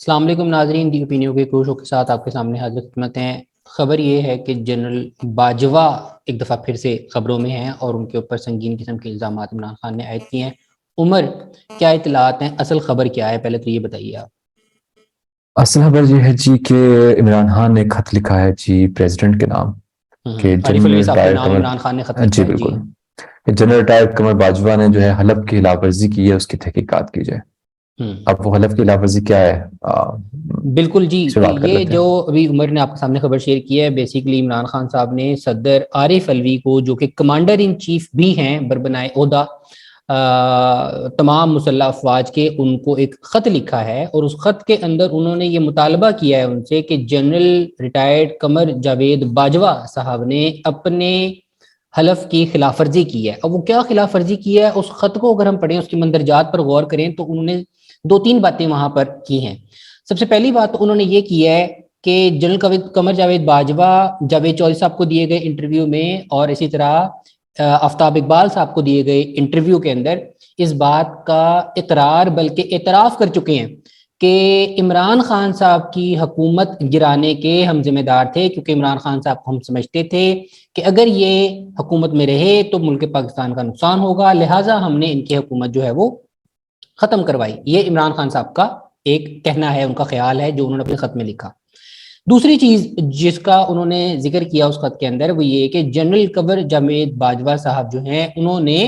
السلام علیکم ناظرین، دی اوپینیوں کے کوششوں کے ساتھ آپ کے سامنے حاضر خدمت ہیں۔ خبر یہ ہے کہ جنرل باجوہ ایک دفعہ پھر سے خبروں میں ہیں اور ان کے اوپر سنگین قسم کے الزامات عمران خان نے عائد کیے ہیں۔ عمر، کیا اطلاعات ہیں؟ اصل خبر کیا ہے؟ پہلے تو یہ بتائیے آپ۔ اصل خبر یہ ہے جی کہ عمران خان نے خط لکھا ہے جی پریزیڈنٹ کے نام کہ عارف جنرل الوی صاحب کے ریٹائر نام عمران خان نے خط جی لکھا ہے بالکل کہ جنرل ریٹائر قمر باجوہ نے جو ہے حلف کی خلاف ورزی کی ہے، اس کی تحقیقات کی جائے۔ اب وہ حلف کی خلاف ورزی کیا ہے؟ بالکل جی، اس پہ بات کر یہ لیتے جو ہیں۔ ابھی عمر نے آپ کے سامنے خبر شیئر کی ہے، بیسیکلی عمران خان صاحب نے صدر عارف الوی کو، جو کہ کمانڈر ان چیف بھی ہیں بربنائے عہدہ تمام مسلح افواج کے، ان کو ایک خط لکھا ہے اور اس خط کے اندر انہوں نے یہ مطالبہ کیا ہے ان سے کہ جنرل ریٹائرڈ قمر جاوید باجوہ صاحب نے اپنے حلف کی خلاف ورزی کی ہے۔ اب وہ کیا خلاف ورزی کی ہے، اس خط کو اگر ہم پڑھیں، اس کی مندرجات پر غور کریں تو انہوں نے دو تین باتیں وہاں پر کی ہیں۔ سب سے پہلی بات تو انہوں نے یہ کی ہے کہ جنرل قمر جاوید باجوہ جاوید چودھری صاحب کو دیے گئے انٹرویو میں اور اسی طرح آفتاب اقبال صاحب کو دیے گئے انٹرویو کے اندر اس بات کا اقرار بلکہ اعتراف کر چکے ہیں کہ عمران خان صاحب کی حکومت گرانے کے ہم ذمہ دار تھے، کیونکہ عمران خان صاحب کو ہم سمجھتے تھے کہ اگر یہ حکومت میں رہے تو ملک پاکستان کا نقصان ہوگا، لہٰذا ہم نے ان کی حکومت جو ہے وہ ختم کروائی۔ یہ عمران خان صاحب کا ایک کہنا ہے، ان کا خیال ہے جو انہوں نے اپنے خط میں لکھا۔ دوسری چیز جس کا انہوں نے ذکر کیا اس خط کے اندر وہ یہ کہ جنرل قمر جاوید باجوہ صاحب جو ہیں انہوں نے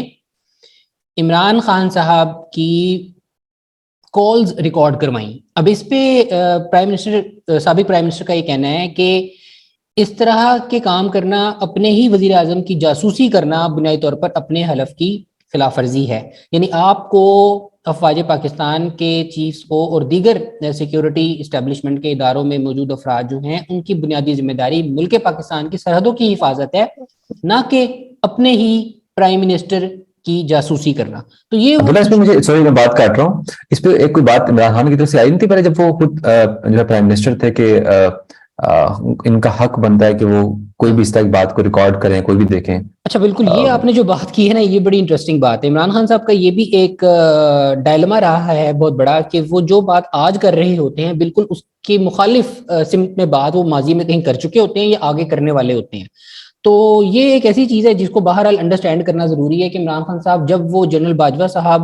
عمران خان صاحب کی کالز ریکارڈ کروائیں۔ اب اس پہ سابق پرائم منسٹر کا یہ کہنا ہے کہ اس طرح کے کام کرنا، اپنے ہی وزیر اعظم کی جاسوسی کرنا، بنیادی طور پر اپنے حلف کی خلاف ورزی ہے۔ یعنی آپ کو افواج پاکستان کے چیفز کو اور دیگر سیکیورٹی اسٹیبلشمنٹ کے اداروں میں موجود افراد جو ہیں ان کی بنیادی ذمہ داری ملک پاکستان کی سرحدوں کی حفاظت ہے، نہ کہ اپنے ہی پرائم منسٹر کی جاسوسی کرنا۔ تو یہ عبداللہ، اس پہ مجھے سوری میں بات کاٹ رہا ہوں، اس پہ ایک کوئی بات عمران خان کی طرف سے آئی نہیں تھی پہلے جب وہ خود جو ہے پرائم منسٹر تھے کہ ان کا حق بنتا ہے کہ وہ کوئی بھی اس طرح کی بات کو ریکارڈ کریں، کوئی بھی دیکھیں؟ اچھا بالکل، یہ آپ نے جو بات کی ہے نا، یہ بڑی انٹرسٹنگ بات ہے۔ عمران خان صاحب کا یہ بھی ایک ڈائلما رہا ہے بہت بڑا کہ وہ جو بات آج کر رہے ہوتے ہیں بالکل اس کے مخالف سمت میں بات وہ ماضی میں کہیں کر چکے ہوتے ہیں یا آگے کرنے والے ہوتے ہیں۔ تو یہ ایک ایسی چیز ہے جس کو بہرحال انڈرسٹینڈ کرنا ضروری ہے کہ عمران خان صاحب جب وہ جنرل باجوہ صاحب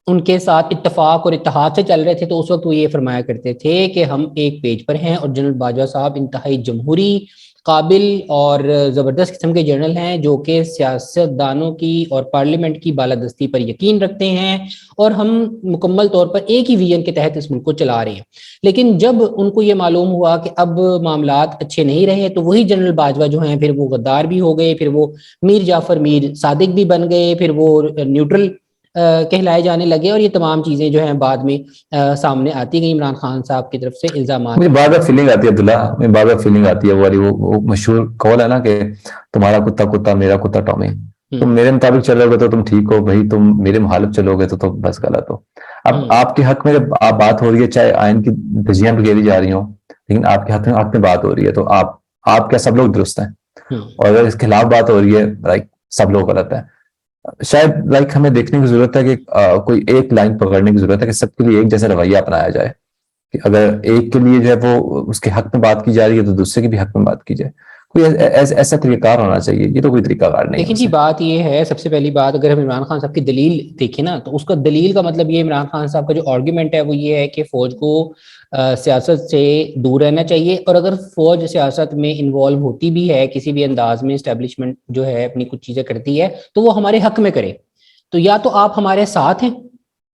ان کے ساتھ اتفاق اور اتحاد سے چل رہے تھے تو اس وقت وہ یہ فرمایا کرتے تھے کہ ہم ایک پیج پر ہیں، اور جنرل باجوہ صاحب انتہائی جمہوری، قابل اور زبردست قسم کے جنرل ہیں جو کہ سیاست دانوں کی اور پارلیمنٹ کی بالادستی پر یقین رکھتے ہیں، اور ہم مکمل طور پر ایک ہی ویژن کے تحت اس ملک کو چلا رہے ہیں۔ لیکن جب ان کو یہ معلوم ہوا کہ اب معاملات اچھے نہیں رہے تو وہی جنرل باجوہ جو ہیں پھر وہ غدار بھی ہو گئے، پھر وہ میر جعفر میر صادق بھی بن گئے، پھر وہ نیوٹرل کہلائے جانے لگے، اور یہ تمام چیزیں جو ہیں بعد میں سامنے آتی گئی۔ عمران خان صاحب کی طرف سے الزامات، مجھے بار بار فیلنگ آتی ہے عبداللہ، مجھے بار بار فیلنگ آتی ہے وہ مشہور قول ہے نا کہ تمہارا کتا کتا میرا کتا ٹامی، تم میرے مطابق چلو گے تو تم ٹھیک ہو بھائی، تم میرے مخالف چلو گے تو بس غلط ہو۔ اب آپ کے حق میں جب آپ بات ہو رہی ہے، چاہے آئین کی دھجیاں بگیری جا رہی ہوں، لیکن آپ کے حق میں بات ہو رہی ہے تو آپ کیا سب لوگ درست ہیں؟ اور اگر اس کے خلاف بات ہو رہی ہے سب لوگ غلط ہیں۔ شاید ہمیں دیکھنے کی ضرورت ہے کہ کوئی ایک لائن پکڑنے کی ضرورت ہے کہ سب کے لیے ایک جیسا رویہ اپنایا جائے، کہ اگر ایک کے لیے جو ہے وہ اس کے حق میں بات کی جا رہی ہے تو دوسرے کے بھی حق میں بات کی جائے۔ کوئی ایسا طریقہ کار ہونا چاہیے، یہ تو کوئی طریقہ کار نہیں ہے۔ لیکن جی بات یہ ہے، سب سے پہلی بات اگر ہم عمران خان صاحب کی دلیل دیکھیں نا تو اس کا دلیل کا مطلب یہ عمران خان صاحب کا جو آرگیومنٹ ہے وہ یہ ہے کہ فوج کو سیاست سے دور رہنا چاہیے، اور اگر فوج سیاست میں انوالو ہوتی بھی ہے کسی بھی انداز میں، اسٹیبلشمنٹ جو ہے اپنی کچھ چیزیں کرتی ہے تو وہ ہمارے حق میں کرے، تو یا تو آپ ہمارے ساتھ ہیں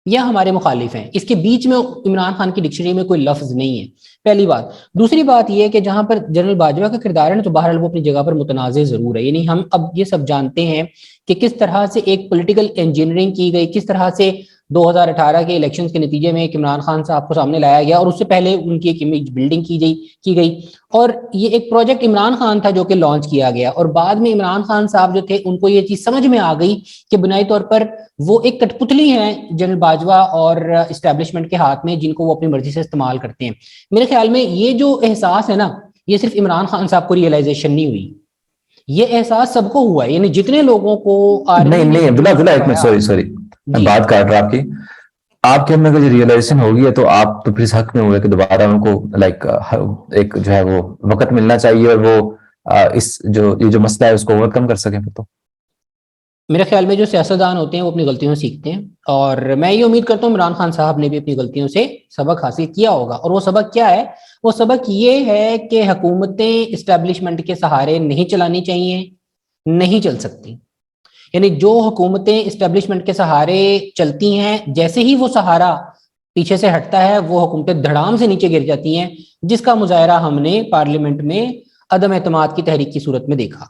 یا ہمارے مخالف ہیں، اس کے بیچ میں عمران خان کی ڈکشنری میں کوئی لفظ نہیں ہے، پہلی بات۔ دوسری بات یہ کہ جہاں پر جنرل باجوہ کا کردار ہے نا تو بہرحال وہ اپنی جگہ پر متنازع ضرور ہے۔ یعنی ہم اب یہ سب جانتے ہیں کہ کس طرح سے ایک پولیٹیکل انجینئرنگ کی گئی، کس طرح سے 2018 کے الیکشنز کے نتیجے میں ایک عمران خان صاحب کو سامنے لایا گیا، اور اس سے پہلے ان کی ایک امیج بلڈنگ کی گئی، اور یہ ایک پروجیکٹ عمران خان تھا جو کہ لانچ کیا گیا، اور بعد میں عمران خان صاحب جو تھے ان کو یہ چیز سمجھ میں آ گئی کہ بنیادی طور پر وہ ایک کٹ پتلی ہیں جنرل باجوہ اور اسٹیبلشمنٹ کے ہاتھ میں، جن کو وہ اپنی مرضی سے استعمال کرتے ہیں۔ میرے خیال میں یہ جو احساس ہے نا، یہ صرف عمران خان صاحب کو ریئلائزیشن نہیں ہوئی، یہ احساس سب کو ہوا ہے، یعنی جتنے لوگوں کو نہیں عبداللہ ایک منٹ، سوری میں بات کاٹ رہا آپ کی۔ آپ کے اندر جو ریئلائزیشن ہوگی ہے تو آپ تو پھر اس حق میں ہوئے کہ دوبارہ ان کو لائک ایک جو ہے وہ وقت ملنا چاہیے اور وہ اس یہ جو مسئلہ ہے اس کو اوور کم کر سکیں پھر تو. میرے خیال میں جو سیاستدان ہوتے ہیں وہ اپنی غلطیوں سے سیکھتے ہیں، اور میں یہ امید کرتا ہوں عمران خان صاحب نے بھی اپنی غلطیوں سے سبق حاصل کیا ہوگا. اور وہ سبق کیا ہے؟ وہ سبق یہ ہے کہ حکومتیں اسٹیبلشمنٹ کے سہارے نہیں چلانی چاہیے، نہیں چل سکتی. یعنی جو حکومتیں اسٹیبلشمنٹ کے سہارے چلتی ہیں، جیسے ہی وہ سہارا پیچھے سے ہٹتا ہے وہ حکومتیں دھڑام سے نیچے گر جاتی ہیں، جس کا مظاہرہ ہم نے پارلیمنٹ میں عدم اعتماد کی تحریک کی صورت میں دیکھا.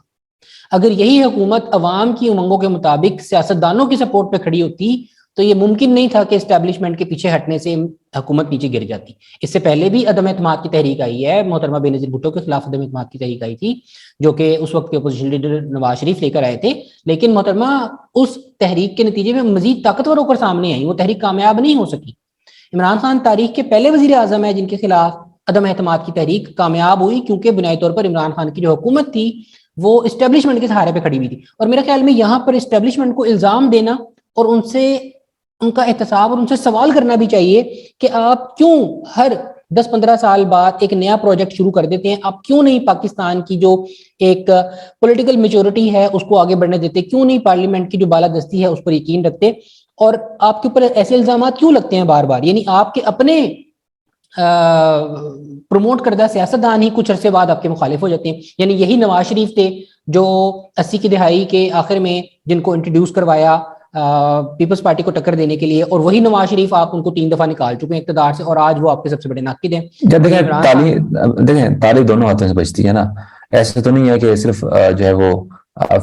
اگر یہی حکومت عوام کی امنگوں کے مطابق سیاستدانوں کی سپورٹ پہ کھڑی ہوتی تو یہ ممکن نہیں تھا کہ اسٹیبلشمنٹ کے پیچھے ہٹنے سے حکومت نیچے گر جاتی. اس سے پہلے بھی عدم اعتماد کی تحریک آئی ہے، محترمہ بے نظیر بھٹو کے خلاف عدم اعتماد کی تحریک آئی تھی، جو کہ اس وقت کے اپوزیشن لیڈر نواز شریف لے کر آئے تھے. لیکن محترمہ اس تحریک کے نتیجے میں مزید طاقتور ہو کر سامنے آئی، وہ تحریک کامیاب نہیں ہو سکی. عمران خان تاریخ کے پہلے وزیر اعظم ہے جن کے خلاف عدم اعتماد کی تحریک کامیاب ہوئی، کیونکہ بنیادی طور پر عمران خان کی جو حکومت تھی وہ اسٹیبلشمنٹ کے سہارے پہ کھڑی ہوئی تھی. اور میرے خیال میں یہاں پر اسٹیبلشمنٹ کو الزام دینا اور ان کا احتساب اور ان سے سوال کرنا بھی چاہیے کہ آپ کیوں ہر 10-15 سال بعد ایک نیا پروجیکٹ شروع کر دیتے ہیں؟ آپ کیوں نہیں پاکستان کی جو ایک پولیٹیکل میچورٹی ہے اس کو آگے بڑھنے دیتے؟ کیوں نہیں پارلیمنٹ کی جو بالادستی ہے اس پر یقین رکھتے؟ اور آپ کے اوپر ایسے الزامات کیوں لگتے ہیں بار بار؟ یعنی آپ کے اپنے پروموٹ کردہ سیاستدان ہی کچھ عرصے بعد آپ کے مخالف ہو جاتے ہیں. یعنی یہی نواز شریف تھے جو 80 کی دہائی کے آخر میں جن کو انٹروڈیوس کروایا پیپلز پارٹی کو ٹکر دینے کے لیے، اور وہی نواز شریف آپ ان کو 3 دفعہ نکال چکے ہیں اقتدار سے، اور آج وہ آپ کے سب سے بڑے ناقد ہیں. جب دیکھیں تالی دونوں ہاتھوں سے بجتی ہے نا. ایسے تو نہیں ہے کہ صرف جو ہے وہ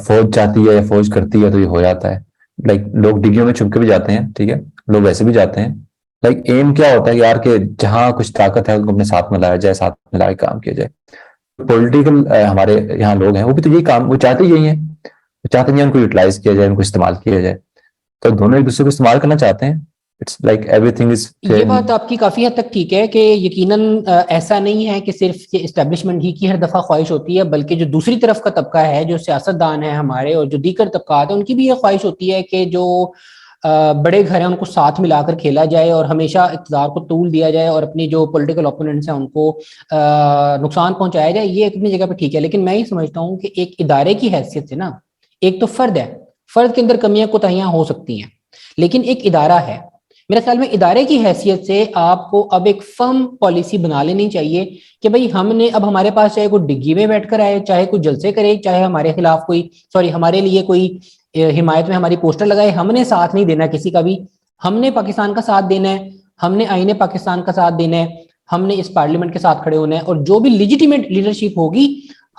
فوج چاہتی ہے یا فوج کرتی ہے تو یہ ہو جاتا ہے. لائک لوگ ڈگیوں میں چھپ کے بھی جاتے ہیں، ٹھیک ہے، لوگ ویسے بھی جاتے ہیں. لائک ایم کیا ہوتا ہے یار کہ جہاں کچھ طاقت ہے ان کو اپنے ساتھ میں لایا جائے، ساتھ میں لا کے کام کیا جائے. پولیٹیکل ہمارے یہاں لوگ ہیں وہ بھی تو یہی کام وہ چاہتے یہی ہیں، وہ چاہتے ہیں ان کو یوٹیلائز کیا جائے، ان کو استعمال کیا جائے. تو دونوں ایک دوسرے کو استعمال کرنا چاہتے ہیں. یہ بات آپ کی کافی حد تک ٹھیک ہے کہ یقیناً ایسا نہیں ہے کہ صرف اسٹیبلشمنٹ ہی کی ہر دفعہ خواہش ہوتی ہے، بلکہ جو دوسری طرف کا طبقہ ہے، جو سیاستدان ہیں ہمارے اور جو دیگر طبقات ہیں، ان کی بھی یہ خواہش ہوتی ہے کہ جو بڑے گھر ہیں ان کو ساتھ ملا کر کھیلا جائے اور ہمیشہ اقتدار کو طول دیا جائے اور اپنی جو پولیٹیکل اوپوننٹس ہیں ان کو نقصان پہنچایا جائے. یہ اپنی جگہ پہ ٹھیک ہے، لیکن میں یہ سمجھتا ہوں کہ ایک ادارے کی حیثیت سے نا، ایک تو فرد ہے، فرد کے اندر کمیاں کوتاہیاں ہو سکتی ہیں، لیکن ایک ادارہ ہے. میرے خیال میں ادارے کی حیثیت سے آپ کو اب ایک فرم پالیسی بنا لینی چاہیے کہ بھئی ہم نے اب ہمارے پاس چاہے کوئی ڈگی میں بیٹھ کر آئے، چاہے کوئی جلسے کرے، چاہے ہمارے خلاف ہمارے لیے کوئی حمایت میں ہماری پوسٹر لگائے، ہم نے ساتھ نہیں دینا کسی کا بھی. ہم نے پاکستان کا ساتھ دینا ہے، ہم نے آئین پاکستان کا ساتھ دینا ہے، ہم نے اس پارلیمنٹ کے ساتھ کھڑے ہونا ہے، اور جو بھی لیجیٹیمیٹ لیڈرشپ ہوگی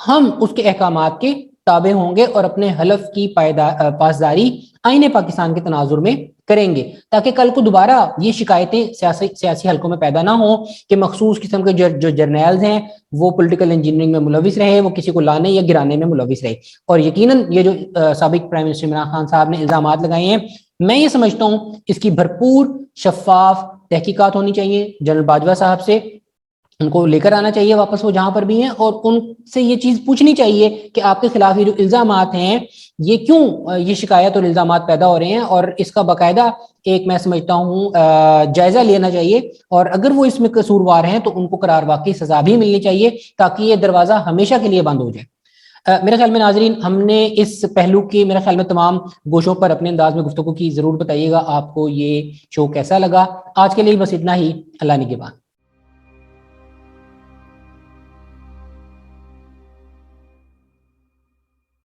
ہم اس کے احکامات کے تابع ہوں گے اور اپنے حلف کی پاسداری آئین پاکستان کے تناظر میں کریں گے، تاکہ کل کو دوبارہ یہ شکایتیں سیاسی حلقوں میں پیدا نہ ہوں کہ مخصوص قسم کے جو جرنیلز ہیں وہ پولیٹیکل انجینئرنگ میں ملوث رہے، وہ کسی کو لانے یا گرانے میں ملوث رہے. اور یقیناً یہ جو سابق پرائم منسٹر عمران خان صاحب نے الزامات لگائے ہیں، میں یہ سمجھتا ہوں اس کی بھرپور شفاف تحقیقات ہونی چاہیے. جنرل باجوہ صاحب سے ان کو لے کر آنا چاہیے واپس وہ جہاں پر بھی ہیں، اور ان سے یہ چیز پوچھنی چاہیے کہ آپ کے خلاف یہ جو الزامات ہیں یہ کیوں یہ شکایت اور الزامات پیدا ہو رہے ہیں، اور اس کا باقاعدہ ایک میں سمجھتا ہوں جائزہ لینا چاہیے، اور اگر وہ اس میں قصوروار ہیں تو ان کو قرار واقعی سزا بھی ملنی چاہیے تاکہ یہ دروازہ ہمیشہ کے لیے بند ہو جائے. میرے خیال میں ناظرین ہم نے اس پہلو کی میرے خیال میں تمام گوشوں پر اپنے انداز میں گفتگو کی. ضرور بتائیے گا آپ کو یہ شو کیسا لگا. آج کے لیے بس اتنا ہی. اللہ نگہبان.